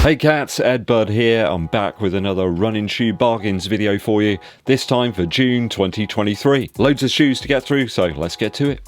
Hey cats, EDDBUD here. I'm back with another running shoe bargains video for you, this time for June 2023. Loads of shoes to get through, so let's get to it.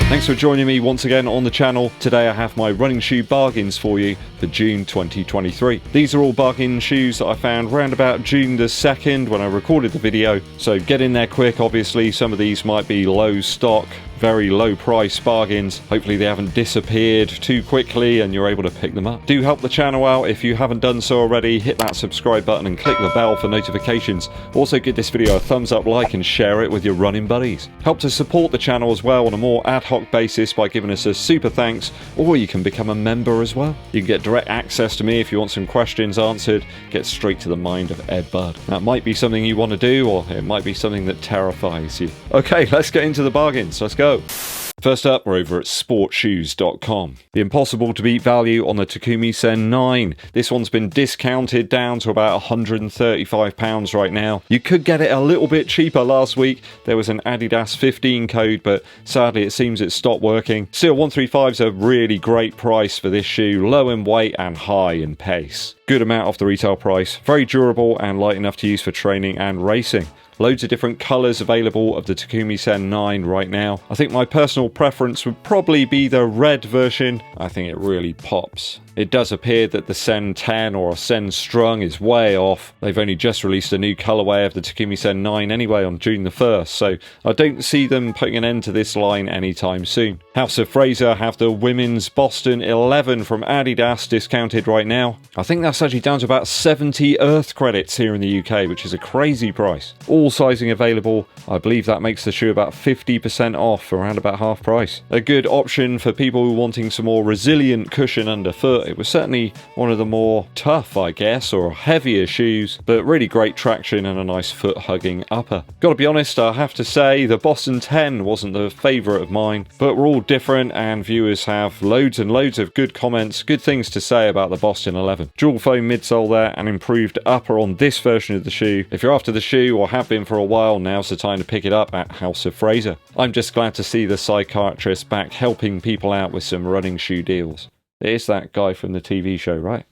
Thanks for joining me once again on the channel. Today I have my running shoe bargains for you for June 2023. These are all bargain shoes that I found around about June the 2nd when I recorded the video, so get in there quick. Obviously some of these might be low stock, very low price bargains. Hopefully they haven't disappeared too quickly and you're able to pick them up. Do help the channel out if you haven't done so already. Hit that subscribe button and click the bell for notifications. Also give this video a thumbs up, like and share it with your running buddies. Help to support the channel as well on a more ad hoc basis by giving us a super thanks, or you can become a member as well. You can get direct access to me if you want some questions answered. Get straight to the mind of EDDBUD. That might be something you want to do, or it might be something that terrifies you. Okay, let's get into the bargains. Let's go. First up, we're over at Sportsshoes.com. The impossible to beat value on the Takumi Sen 9. This one's been discounted down to about £135 right now. You could get it a little bit cheaper last week. There was an Adidas 15 code, but sadly it seems it stopped working. Still, 135 is a really great price for this shoe, low in weight and high in pace. Good amount off the retail price, very durable and light enough to use for training and racing. Loads of different colours available of the Takumi Sen 9 right now. I think my personal preference would probably be the red version. I think it really pops. It does appear that the Sen 10 or Sen Strung is way off. They've only just released a new colourway of the Takumi Sen 9 anyway on June the 1st, so I don't see them putting an end to this line anytime soon. House of Fraser have the women's Boston 11 from Adidas discounted right now. I think that's actually down to about 70 Earth credits here in the UK, which is a crazy price. All sizing available. I believe that makes the shoe about 50% off, around about half price. A good option for people wanting some more resilient cushion underfoot. It was certainly one of the more tough, I guess, or heavier shoes, but really great traction and a nice foot-hugging upper. Gotta be honest, I have to say the Boston 10 wasn't the favourite of mine, but we're all different and viewers have loads and loads of good comments, good things to say about the Boston 11. Dual foam midsole there and improved upper on this version of the shoe. If you're after the shoe or have been for a while, now's the time to pick it up at House of Fraser. I'm just glad to see the psychiatrist back helping people out with some running shoe deals. It is that guy from the TV show, right?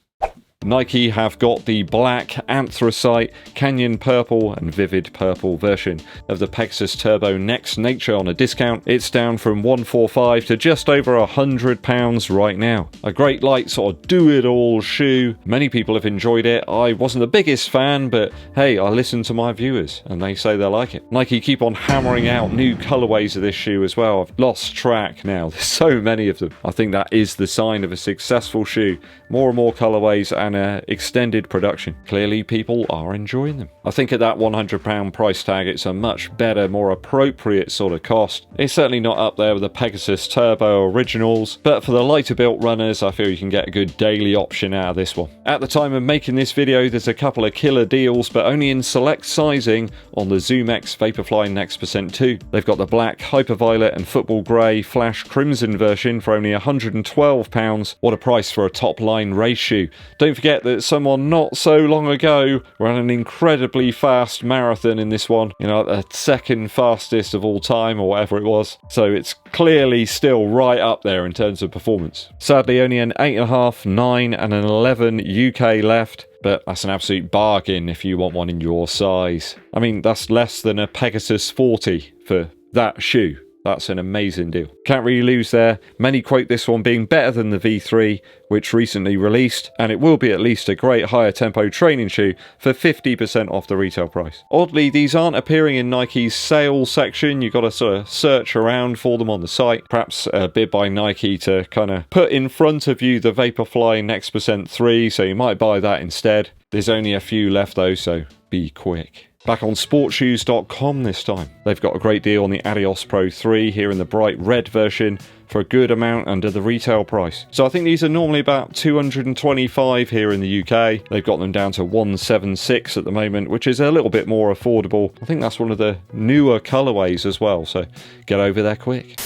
Nike have got the black, anthracite, canyon purple and vivid purple version of the Pegasus Turbo Next Nature on a discount. It's down from $145 to just over £100 right now. A great light sort of do-it-all shoe. Many people have enjoyed it. I wasn't the biggest fan, but hey, I listened to my viewers and they say they like it. Nike keep on hammering out new colorways of this shoe as well. I've lost track now. There's so many of them. I think that is the sign of a successful shoe. More and more colorways and extended production. Clearly people are enjoying them. I think at that £100 price tag it's a much better, more appropriate sort of cost. It's certainly not up there with the Pegasus Turbo Originals, but for the lighter built runners I feel you can get a good daily option out of this one. At the time of making this video there's a couple of killer deals, but only in select sizing on the Zoomx Vaporfly Next Percent 2. They've got the black, hyperviolet and football grey flash crimson version for only £112. What a price for a top line race shoe. Don't forget that someone not so long ago ran an incredibly fast marathon in this one, you know, the second fastest of all time or whatever it was, so it's clearly still right up there in terms of performance. Sadly only an 8.5, 9 and an 11 UK left, but that's an absolute bargain if you want one in your size. I mean, that's less than a Pegasus 40 for that shoe. That's an amazing deal. Can't really lose there. Many quote this one being better than the V3, which recently released, and it will be at least a great higher tempo training shoe for 50% off the retail price. Oddly, these aren't appearing in Nike's sales section. You've got to sort of search around for them on the site. Perhaps a bid by Nike to kind of put in front of you the Vaporfly Next Percent 3, so you might buy that instead. There's only a few left though, so be quick. Back on Sportsshoes.com this time. They've got a great deal on the Adios Pro 3 here in the bright red version for a good amount under the retail price. So I think these are normally about $225 here in the UK. They've got them down to $176 at the moment, which is a little bit more affordable. I think that's one of the newer colorways as well, so get over there quick.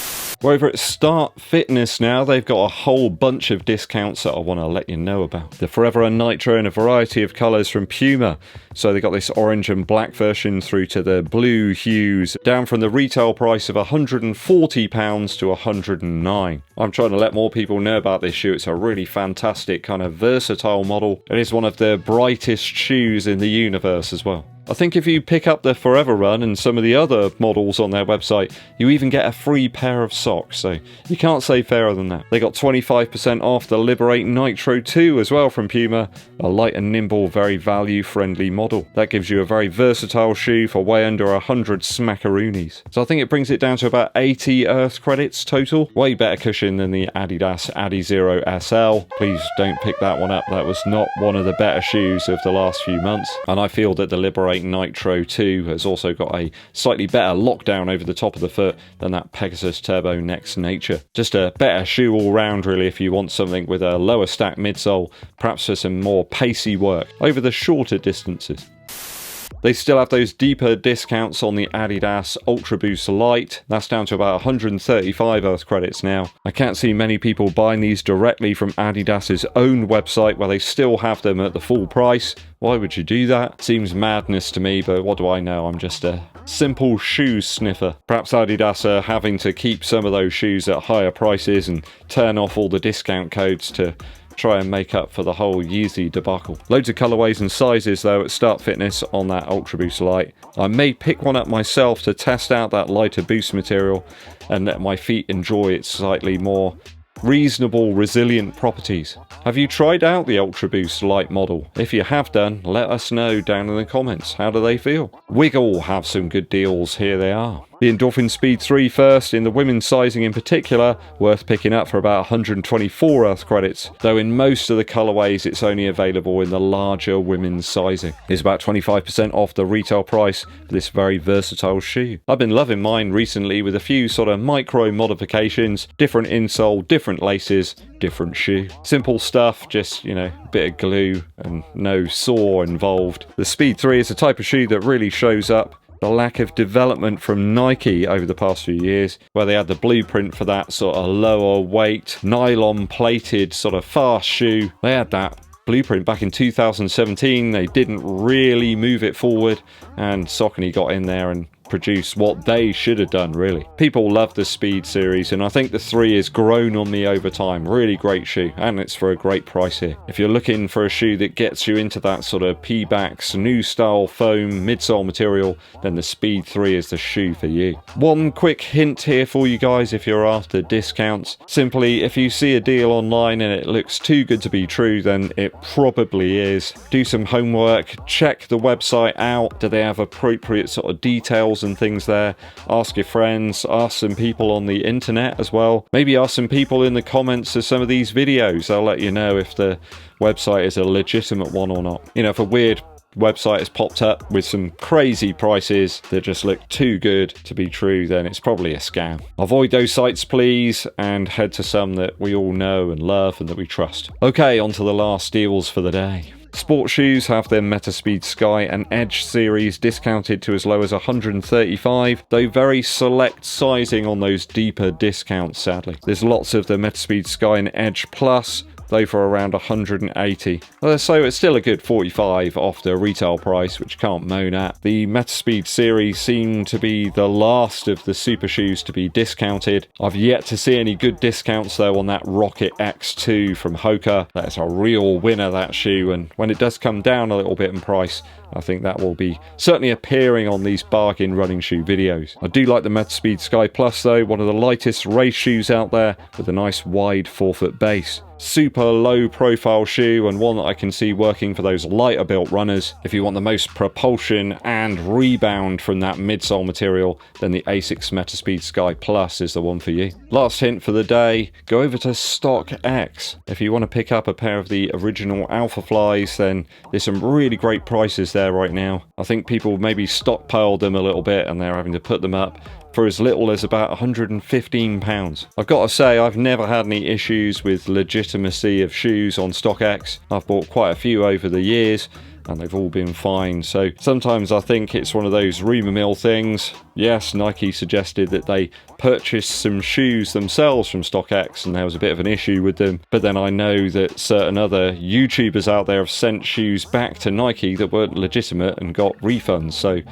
We're over at Start Fitness now. They've got a whole bunch of discounts that I want to let you know about. The Forever and Nitro in a variety of colours from Puma. So they got this orange and black version through to the blue hues, down from the retail price of £140 to £109. I'm trying to let more people know about this shoe. It's a really fantastic kind of versatile model. It is one of the brightest shoes in the universe as well. I think if you pick up the Forever Run and some of the other models on their website, you even get a free pair of socks, so you can't say fairer than that. They got 25% off the Liberate Nitro 2 as well from Puma, a light and nimble, very value-friendly model. That gives you a very versatile shoe for way under 100 smackaroonies. So I think it brings it down to about 80 Earth credits total. Way better cushion than the Adidas Adizero SL. Please don't pick that one up. That was not one of the better shoes of the last few months. And I feel that the Liberate Nitro 2 has also got a slightly better lockdown over the top of the foot than that Pegasus Turbo Next Nature. Just a better shoe all round really if you want something with a lower stack midsole, perhaps for some more pacey work over the shorter distances. They still have those deeper discounts on the Adidas Ultraboost Lite. That's down to about 135 Earth credits now. I can't see many people buying these directly from Adidas's own website where they still have them at the full price. Why would you do that? Seems madness to me, but what do I know? I'm just a simple shoe sniffer. Perhaps Adidas are having to keep some of those shoes at higher prices and turn off all the discount codes to try and make up for the whole Yeezy debacle. Loads of colourways and sizes though at Start Fitness on that Ultraboost Lite. I may pick one up myself to test out that lighter boost material and let my feet enjoy its slightly more reasonable, resilient properties. Have you tried out the Ultraboost Lite model? If you have done, let us know down in the comments. How do they feel? Wiggle have some good deals. Here they are. The Endorphin Speed 3 first, in the women's sizing in particular, worth picking up for about 124 Earth credits, though in most of the colourways it's only available in the larger women's sizing. It's about 25% off the retail price for this very versatile shoe. I've been loving mine recently with a few sort of micro modifications, different insole, different laces, different shoe. Simple stuff, just, you know, a bit of glue and no saw involved. The Speed 3 is a type of shoe that really shows up the lack of development from Nike over the past few years, where they had the blueprint for that sort of lower weight, nylon plated sort of fast shoe. They had that blueprint back in 2017. They didn't really move it forward, and Saucony got in there and produced what they should have done, really. People love the Speed series, and I think the 3 has grown on me over time. Really great shoe, and it's for a great price here. If you're looking for a shoe that gets you into that sort of P-backs, new style foam midsole material, then the Speed 3 is the shoe for you. One quick hint here for you guys if you're after discounts. Simply, if you see a deal online and it looks too good to be true, then it probably is. Do some homework, check the website out. Do they have appropriate sort of details and things there? Ask your friends, ask some people on the internet as well. Maybe ask some people in the comments of some of these videos. They'll let you know if the website is a legitimate one or not. You know, if a weird website has popped up with some crazy prices that just look too good to be true, then it's probably a scam. Avoid those sites please, and head to some that we all know and love and that we trust. Okay, on to the last deals for the day. Sportsshoes have their Metaspeed Sky and Edge series discounted to as low as 135, though very select sizing on those deeper discounts, sadly. There's lots of the Metaspeed Sky and Edge Plus, though for around 180. So it's still a good 45 off the retail price, which can't moan at. The Metaspeed series seem to be the last of the super shoes to be discounted. I've yet to see any good discounts though on that Rocket X2 from Hoka. That's a real winner, that shoe, and when it does come down a little bit in price, I think that will be certainly appearing on these bargain running shoe videos. I do like the Metaspeed Sky Plus though, one of the lightest race shoes out there with a nice wide forefoot base. Super low profile shoe, and one that I can see working for those lighter built runners. If you want the most propulsion and rebound from that midsole material, then the Asics Metaspeed Sky Plus is the one for you. Last hint for the day, go over to StockX. If you want to pick up a pair of the original Alphaflys, then there's some really great prices there right now. I think people maybe stockpiled them a little bit and they're having to put them up for as little as about £115. I've got to say, I've never had any issues with legitimacy of shoes on StockX. I've bought quite a few over the years, and they've all been fine. So sometimes I think it's one of those rumour mill things. Yes, Nike suggested that they purchased some shoes themselves from StockX and there was a bit of an issue with them, but then I know that certain other YouTubers out there have sent shoes back to Nike that weren't legitimate and got refunds. So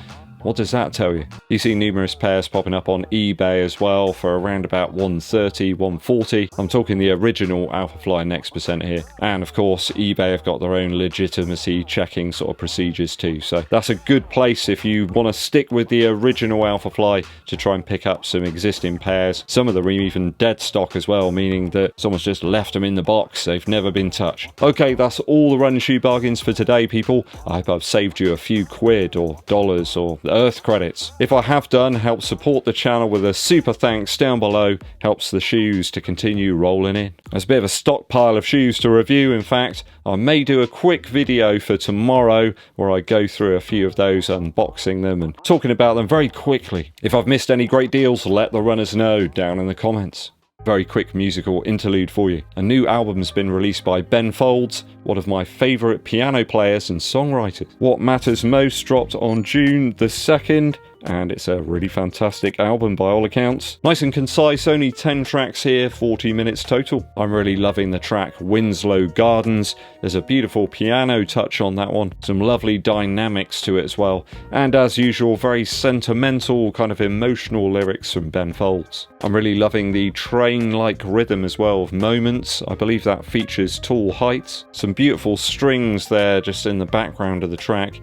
what does that tell you? You see numerous pairs popping up on eBay as well for around about 130, 140. I'm talking the original Vaporfly Next Percent here. And of course, eBay have got their own legitimacy checking sort of procedures too. So that's a good place if you want to stick with the original Vaporfly to try and pick up some existing pairs. Some of them are even dead stock as well, meaning that someone's just left them in the box. They've never been touched. Okay, that's all the running shoe bargains for today, people. I hope I've saved you a few quid or dollars or Earth credits. If I have done, help support the channel with a super thanks down below. Helps the shoes to continue rolling in. There's a bit of a stockpile of shoes to review. In fact, I may do a quick video for tomorrow where I go through a few of those, unboxing them and talking about them very quickly. If I've missed any great deals, let the runners know down in the comments. Very quick musical interlude for you. A new album's been released by Ben Folds, one of my favourite piano players and songwriters. What Matters Most dropped on June the 2nd, and it's a really fantastic album by all accounts. Nice and concise, only 10 tracks here, 40 minutes total. I'm really loving the track Winslow Gardens. There's a beautiful piano touch on that one, some lovely dynamics to it as well, and as usual, very sentimental, kind of emotional lyrics from Ben Folds. I'm really loving the train-like rhythm as well of Moments. I believe that features Tall Heights. Some beautiful strings there just in the background of the track.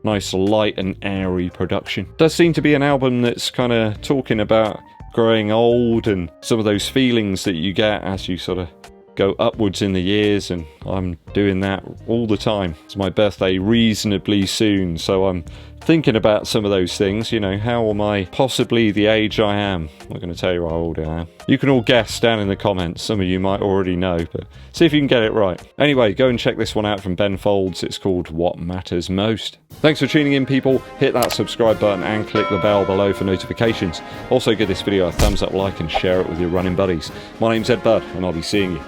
Nice light and airy production. Does seem to be an album that's kind of talking about growing old and some of those feelings that you get as you sort of go upwards in the years, and I'm doing that all the time. It's my birthday reasonably soon, so I'm thinking about some of those things. You know, how am I possibly the age I am? I'm not going to tell you how old I am. You can all guess down in the comments. Some of you might already know, but see if you can get it right. Anyway, go and check this one out from Ben Folds. It's called What Matters Most. Thanks for tuning in, people. Hit that subscribe button and click the bell below for notifications. Also give this video a thumbs up, like, and share it with your running buddies. My name's EDDBUD, and I'll be seeing you